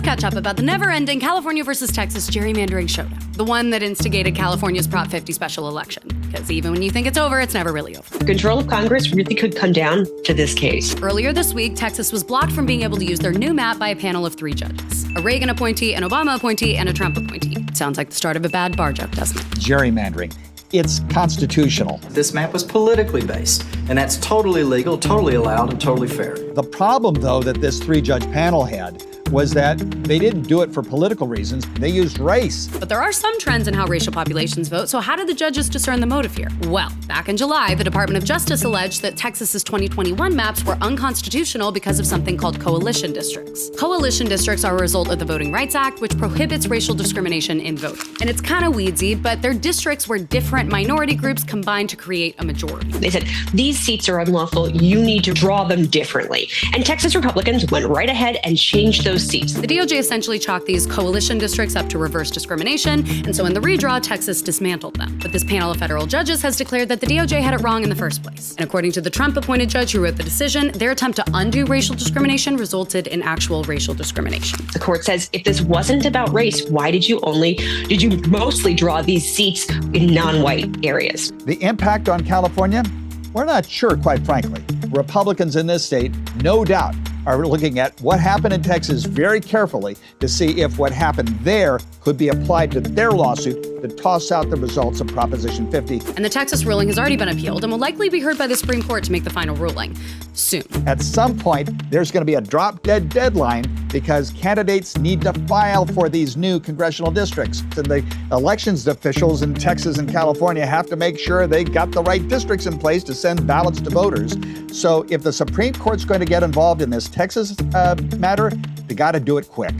catch up about the never-ending California versus Texas gerrymandering showdown. The one that instigated California's Prop 50 special election. Because even when you think it's over, it's never really over. Control of Congress really could come down to this case. Earlier this week, Texas was blocked from being able to use their new map by a panel of 3 judges. A Reagan appointee, an Obama appointee, and a Trump appointee. Sounds like the start of a bad bar joke, doesn't it? Gerrymandering. It's constitutional. This map was politically based, and that's totally legal, totally allowed, and totally fair. The problem, though, that this 3-judge panel had was that they didn't do it for political reasons. They used race. But there are some trends in how racial populations vote, so how did the judges discern the motive here? Well, back in July, the Department of Justice alleged that Texas's 2021 maps were unconstitutional because of something called coalition districts. Coalition districts are a result of the Voting Rights Act, which prohibits racial discrimination in voting. And it's kind of weedsy, but they're districts where different minority groups combine to create a majority. They said, these seats are unlawful, you need to draw them differently. And Texas Republicans went right ahead and changed those seats. The DOJ essentially chalked these coalition districts up to reverse discrimination, and so in the redraw, Texas dismantled them. But this panel of federal judges has declared that the DOJ had it wrong in the first place. And according to the Trump-appointed judge who wrote the decision, their attempt to undo racial discrimination resulted in actual racial discrimination. The court says, if this wasn't about race, why did you mostly draw these seats in non-white areas? The impact on California? We're not sure, quite frankly. Republicans in this state, no doubt, are looking at what happened in Texas very carefully to see if what happened there could be applied to their lawsuit to toss out the results of Proposition 50. And the Texas ruling has already been appealed and will likely be heard by the Supreme Court to make the final ruling soon. At some point, there's going to be a drop-dead deadline because candidates need to file for these new congressional districts. And the elections officials in Texas and California have to make sure they got the right districts in place to send ballots to voters. So if the Supreme Court's going to get involved in this Texas matter, they got to do it quick.